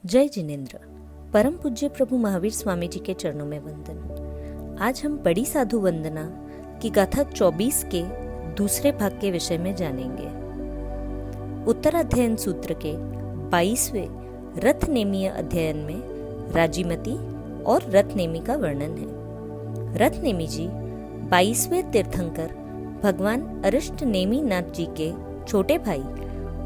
जय जिनेन्द्र। परम पूज्य प्रभु महावीर स्वामी जी के चरणों में वंदन। आज हम बड़ी साधु वंदना की गाथा 24 के दूसरे भाग के विषय में जानेंगे। उत्तराध्ययन सूत्र के 22वें रथनेमीय अध्ययन में राजीमती और रथनेमी का वर्णन है। रथनेमी जी 22वें तीर्थंकर भगवान अरिष्ट नेमीनाथ जी के छोटे भाई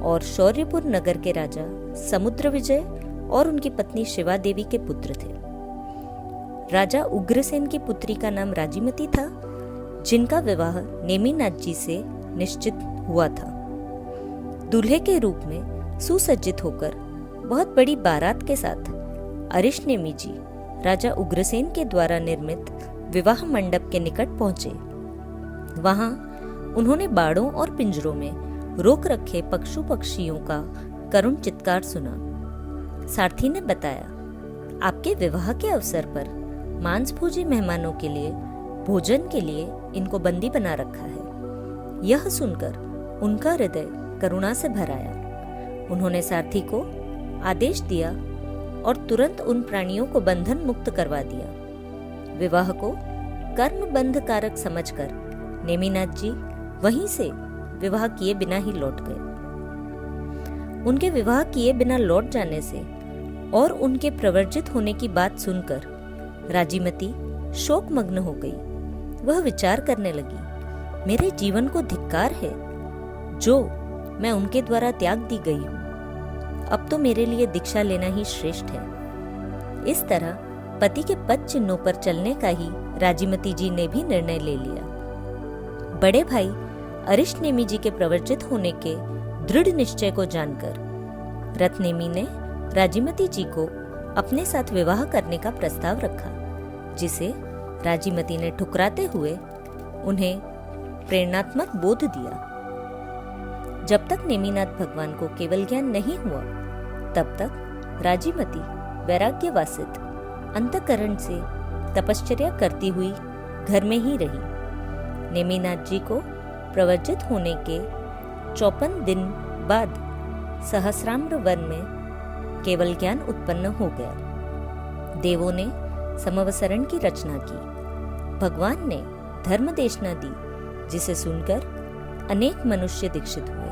और शौर्यपुर नगर के राजा समुद्र विजय और उनकी पत्नी शिवा देवी के पुत्र थे। राजा उग्रसेन की पुत्री का नाम राजीमती था, जिनका विवाह नेमीनाथ जी से निश्चित हुआ था। दूल्हे के रूप में सुसज्जित होकर बहुत बड़ी बारात के साथ अरिष्ट नेमी जी राजा उग्रसेन के द्वारा निर्मित विवाह मंडप के निकट पहुंचे। वहां उन्होंने बाड़ों और पिंजरों में रोक रखे पशु पक्षियों का करुण चित्कार सुना। सारथी ने बताया, आपके विवाह के अवसर पर मांसभोजी मेहमानों के लिए भोजन के लिए इनको बंदी बना रखा है। यह सुनकर उनका हृदय करुणा से भर आया। उन्होंने सारथी को आदेश दिया और तुरंत उन प्राणियों को बंधन मुक्त करवा दिया। विवाह को कर्म बंध कारक समझकर नेमीनाथ जी वहीं से विवाह किए बिना ही लौट गए। उनके विवाह किए बिना लौट जाने से और उनके प्रवर्जित होने की बात सुनकर राजीमती शोकमग्न हो गई। वह विचार करने लगी, मेरे जीवन को धिक्कार है जो मैं उनके द्वारा त्याग दी गई हूँ। अब तो मेरे लिए दीक्षा लेना ही श्रेष्ठ है। इस तरह पति के पद चिन्हों पर चलने का ही राजीमती जी ने भी निर्णय ले लिया। बड़े भाई अरिष्ट नेमी जी के प्रवर्जित होने के दृढ़ निश्चय को जानकर रथनेमी ने राजीमती जी को अपने साथ विवाह करने का प्रस्ताव रखा, जिसे राजीमती ने ठुकराते हुए उन्हें प्रेरणात्मक बोध दिया। जब तक नेमीनाथ भगवान को केवल ज्ञान नहीं हुआ, तब तक राजीमती वैराग्यवासित अंतःकरण से तपश्चर्या करती हुई घर में ही रही। नेमीनाथ जी को प्रवर्जित होने के 54 दिन बाद सहस्राम्र वन में केवल ज्ञान उत्पन्न हो गया। देवों ने समवसरण की रचना की। भगवान ने धर्म देशना दी, जिसे सुनकर अनेक मनुष्य दीक्षित हुए।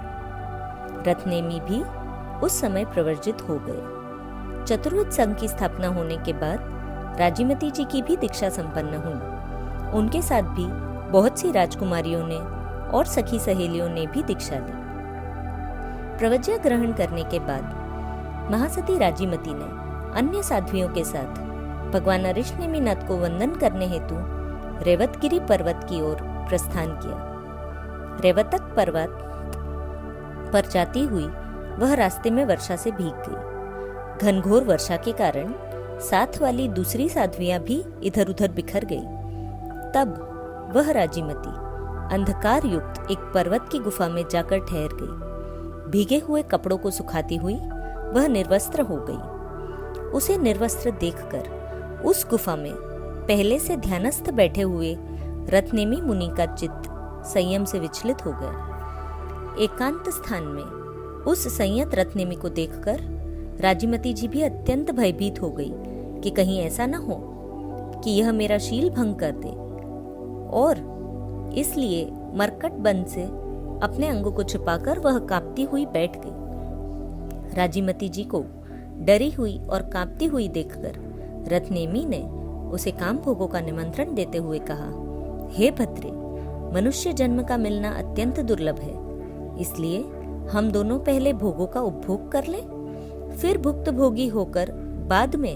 रथनेमी भी उस समय प्रवर्जित हो गए। चतुर्वेद संघ की स्थापना होने के बाद राजीमती जी की भी दीक्षा संपन्न हुई। उनके साथ भी बहुत सी राजकुमारियों ने और सखी सहेलियों ने भी दीक्षा ली। प्रवज्ञा ग्रहण करने के बाद महासती राजीमती ने अन्य साध्वियों के साथ भगवान अरिष्ट नेमीनाथ को वंदन करने हेतु रेवतगिरी पर्वत की ओर प्रस्थान किया। रेवतक पर्वत पर जाती हुई वह रास्ते में वर्षा से भीग गई। घनघोर वर्षा के कारण साथ वाली दूसरी साध्वियां भी इधर उधर बिखर गई। तब वह राजीमती अंधकार युक्त एक पर्वत की गुफा में जाकर ठहर गई। भीगे हुए कपड़ों को सुखाती हुई वह निर्वस्त्र हो गई। उसे निर्वस्त्र देखकर उस गुफा में पहले से ध्यानस्थ बैठे हुए रथनेमी मुनि का चित्त संयम से विचलित हो गया। एकांत स्थान में उस संयत रथनेमी को देखकर राजीमती जी भी अत्यंत भयभीत हो गई कि कहीं ऐसा न हो कि यह मेरा शील भंग कर दे, और इसलिए मरकट बंद से अपने अंगों को छिपाकर वह कांपती हुई बैठ गई। राजीमती जी को डरी हुई और कांपती हुई देखकर रथनेमी ने उसे काम भोगों का निमंत्रण देते हुए कहा, हे भद्रे, मनुष्य जन्म का मिलना अत्यंत दुर्लभ है, इसलिए हम दोनों पहले भोगों का उपभोग कर लें, फिर भुक्त भोगी होकर बाद में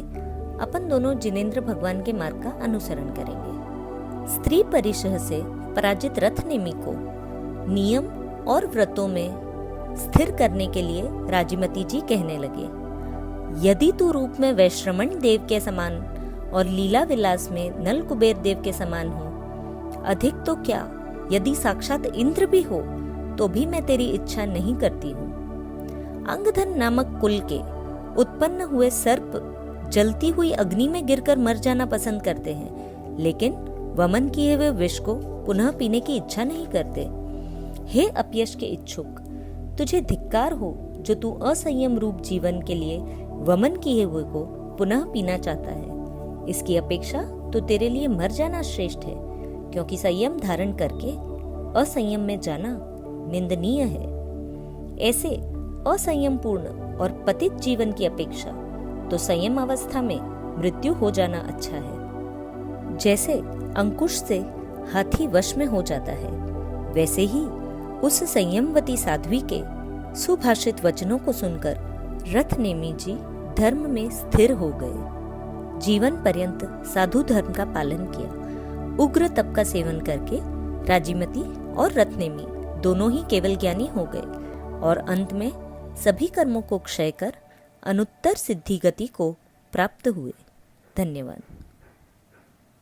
अपन दोनों जिनेन्द्र भगवान के मार्ग का अनुसरण करेंगे। स्त्री परिशह से पराजित रथनेमी को नियम और व्रतों में स्थिर करने के लिए राजीमती जी कहने लगे, यदि तू रूप में वैश्रमण देव के समान और लीला विलास में नल कुबेर देव के समान हो, अधिक तो क्या यदि साक्षात इंद्र भी हो तो भी मैं तेरी इच्छा नहीं करती हूँ। अंगधन नामक कुल के उत्पन्न हुए सर्प जलती हुई अग्नि में गिरकर मर जाना पसंद करते हैं, लेकिन वमन किए हुए विष को पुनः पीने की इच्छा नहीं करते। हे अपयश के इच्छुक, तुझे धिक्कार हो जो तू असंयम रूप जीवन के लिए वमन किए हुए को पुनः पीना चाहता है। इसकी अपेक्षा तो तेरे लिए मर जाना श्रेष्ठ है, क्योंकि संयम धारण करके असंयम में जाना निंदनीय है। ऐसे असंयमपूर्ण और पतित जीवन की अपेक्षा तो संयम अवस्था में मृत्यु हो जाना अच्छा है। जैसे अंकुश से हाथी वश में हो जाता है, वैसे ही उस संयमवती साध्वी के सुभाषित वचनों को सुनकर रथनेमी जी धर्म में स्थिर हो गए। जीवन पर्यंत साधु धर्म का पालन किया। उग्र तप का सेवन करके राजीमती और रथनेमी दोनों ही केवल ज्ञानी हो गए और अंत में सभी कर्मों को क्षय कर अनुत्तर सिद्धि गति को प्राप्त हुए। धन्यवाद।